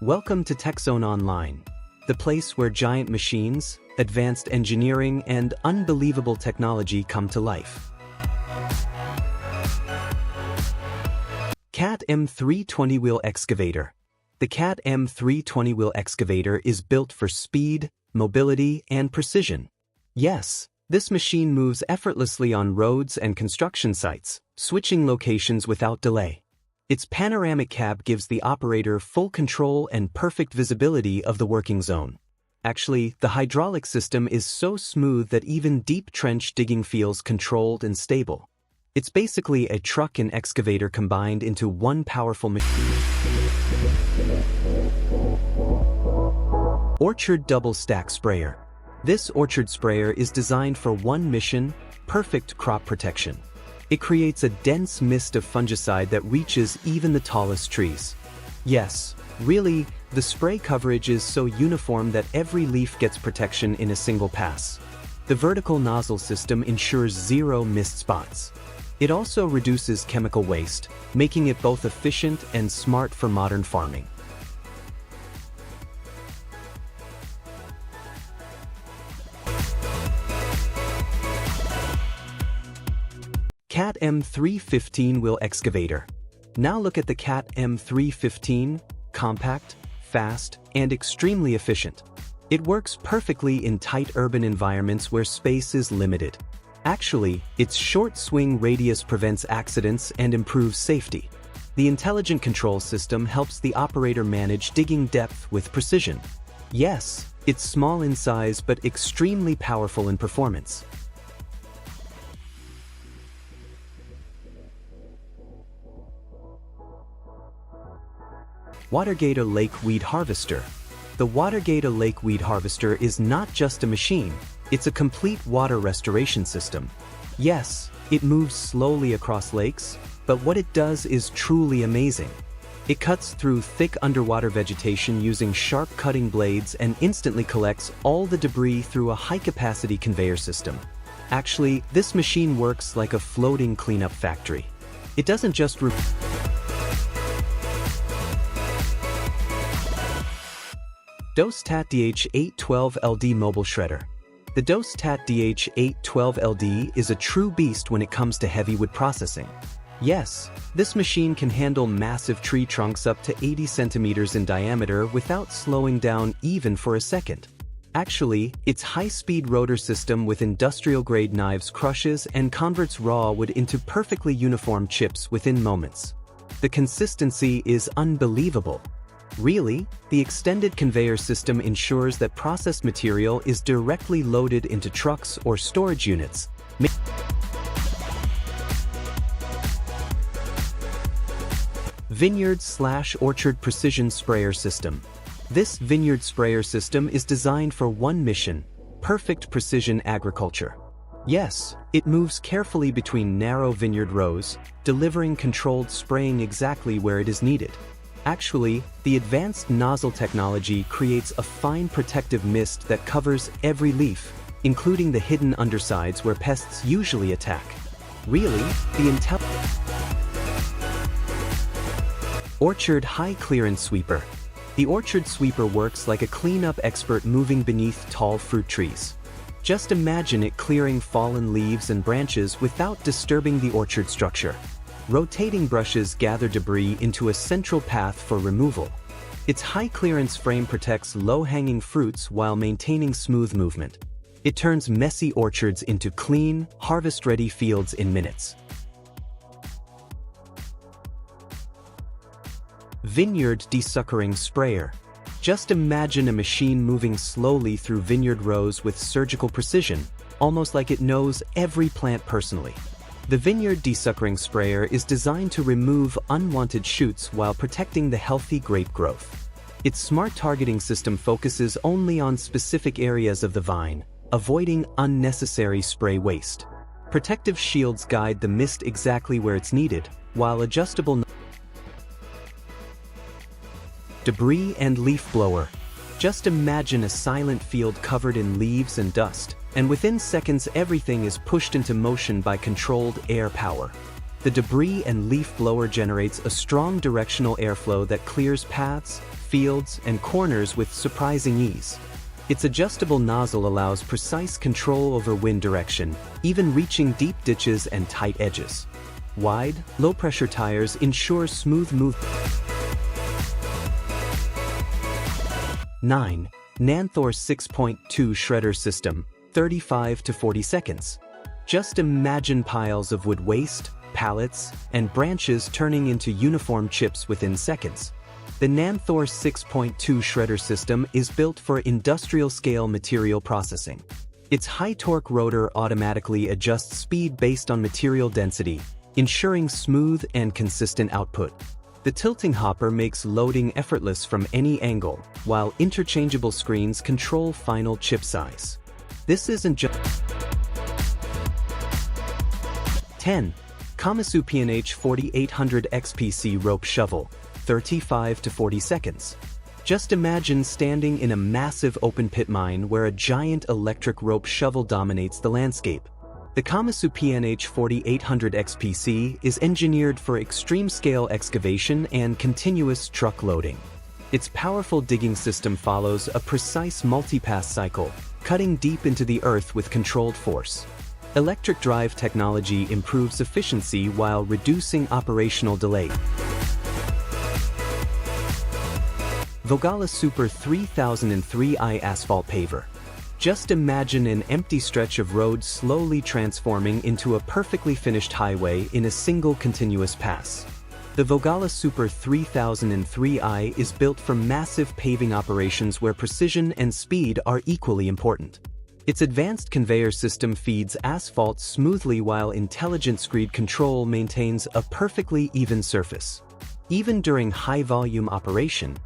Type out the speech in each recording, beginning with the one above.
Welcome to TechZone Online, the place where giant machines, advanced engineering, and unbelievable technology come to life. CAT M3 20-wheel excavator. The CAT M3 20-wheel excavator is built for speed, mobility, and precision. Yes, this machine moves effortlessly on roads and construction sites, switching locations without delay. Its panoramic cab gives the operator full control and perfect visibility of the working zone. Actually, the hydraulic system is so smooth that even deep trench digging feels controlled and stable. It's basically a truck and excavator combined into one powerful machine. Orchard Double Stack Sprayer. This orchard sprayer is designed for one mission: perfect crop protection. It creates a dense mist of fungicide that reaches even the tallest trees. Yes, really, the spray coverage is so uniform that every leaf gets protection in a single pass. The vertical nozzle system ensures zero missed spots. It also reduces chemical waste, making it both efficient and smart for modern farming. CAT M3 15-wheel excavator. Now look at the CAT M3 15, compact, fast, and extremely efficient. It works perfectly in tight urban environments where space is limited. Actually, its short swing radius prevents accidents and improves safety. The intelligent control system helps the operator manage digging depth with precision. Yes, it's small in size but extremely powerful in performance. WaterGator Lake Weed Harvester. The WaterGator Lake Weed Harvester is not just a machine, it's a complete water restoration system. Yes, it moves slowly across lakes, but what it does is truly amazing. It cuts through thick underwater vegetation using sharp cutting blades and instantly collects all the debris through a high-capacity conveyor system. Actually, this machine works like a floating cleanup factory. It doesn't just DOSTAT DH812LD Mobile Shredder. The DOSTAT DH812LD is a true beast when it comes to heavy wood processing. Yes, this machine can handle massive tree trunks up to 80 centimeters in diameter without slowing down even for a second. Actually, its high-speed rotor system with industrial-grade knives crushes and converts raw wood into perfectly uniform chips within moments. The consistency is unbelievable. Really, the extended conveyor system ensures that processed material is directly loaded into trucks or storage units. Vineyard/orchard precision sprayer system. This vineyard sprayer system is designed for one mission: perfect precision agriculture. Yes, it moves carefully between narrow vineyard rows, delivering controlled spraying exactly where it is needed. Actually, the advanced nozzle technology creates a fine protective mist that covers every leaf, including the hidden undersides where pests usually attack. Really, the Orchard High Clearance Sweeper. The orchard sweeper works like a cleanup expert moving beneath tall fruit trees. Just imagine it clearing fallen leaves and branches without disturbing the orchard structure. Rotating brushes gather debris into a central path for removal. Its high-clearance frame protects low-hanging fruits while maintaining smooth movement. It turns messy orchards into clean, harvest-ready fields in minutes. Vineyard Desuckering Sprayer. Just imagine a machine moving slowly through vineyard rows with surgical precision, almost like it knows every plant personally. The Vineyard Desuckering Sprayer is designed to remove unwanted shoots while protecting the healthy grape growth. Its smart targeting system focuses only on specific areas of the vine, avoiding unnecessary spray waste. Protective shields guide the mist exactly where it's needed, while adjustable debris and leaf blower. Just imagine a silent field covered in leaves and dust, and within seconds everything is pushed into motion by controlled air power. The debris and leaf blower generates a strong directional airflow that clears paths, fields, and corners with surprising ease. Its adjustable nozzle allows precise control over wind direction, even reaching deep ditches and tight edges. Wide, low-pressure tires ensure smooth movement. 9. Nanthor 6.2 Shredder System, 35 to 40 seconds. Just imagine piles of wood waste, pallets, and branches turning into uniform chips within seconds. The Nanthor 6.2 Shredder System is built for industrial-scale material processing. Its high-torque rotor automatically adjusts speed based on material density, ensuring smooth and consistent output. The tilting hopper makes loading effortless from any angle, while interchangeable screens control final chip size. This isn't just 10. Komatsu P&H 4800 XPC Rope Shovel, 35 to 40 seconds. Just imagine standing in a massive open pit mine where a giant electric rope shovel dominates the landscape. The Komatsu P&H 4800 XPC is engineered for extreme-scale excavation and continuous truck loading. Its powerful digging system follows a precise multipass cycle, cutting deep into the earth with controlled force. Electric drive technology improves efficiency while reducing operational delay. Vogala Super 3003i Asphalt Paver. Just imagine an empty stretch of road slowly transforming into a perfectly finished highway in a single continuous pass. The Vogala Super 3003i is built for massive paving operations where precision and speed are equally important. Its advanced conveyor system feeds asphalt smoothly while intelligent screed control maintains a perfectly even surface. Even during high-volume operation,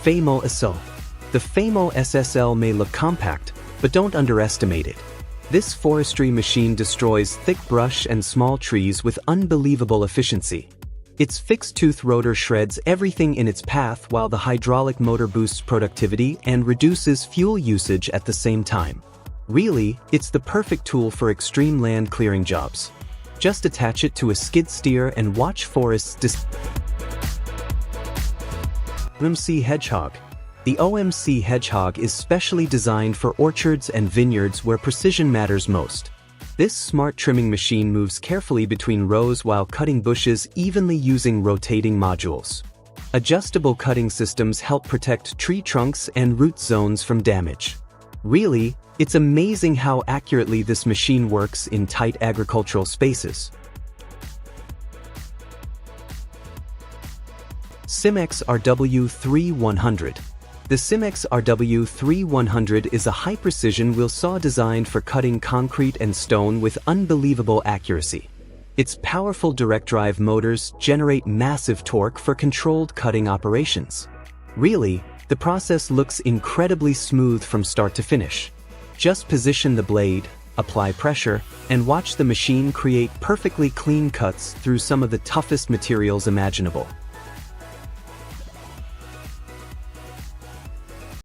Famo SSL. The Famo SSL may look compact, but don't underestimate it. This forestry machine destroys thick brush and small trees with unbelievable efficiency. Its fixed-tooth rotor shreds everything in its path while the hydraulic motor boosts productivity and reduces fuel usage at the same time. Really, it's the perfect tool for extreme land clearing jobs. Just attach it to a skid steer and watch forests OMC Hedgehog. The OMC Hedgehog is specially designed for orchards and vineyards where precision matters most. This smart trimming machine moves carefully between rows while cutting bushes evenly using rotating modules. Adjustable cutting systems help protect tree trunks and root zones from damage. Really, it's amazing how accurately this machine works in tight agricultural spaces. Simex RW3100. The Simex RW3100 is a high-precision wheel saw designed for cutting concrete and stone with unbelievable accuracy. Its powerful direct-drive motors generate massive torque for controlled cutting operations. Really, the process looks incredibly smooth from start to finish. Just position the blade, apply pressure, and watch the machine create perfectly clean cuts through some of the toughest materials imaginable.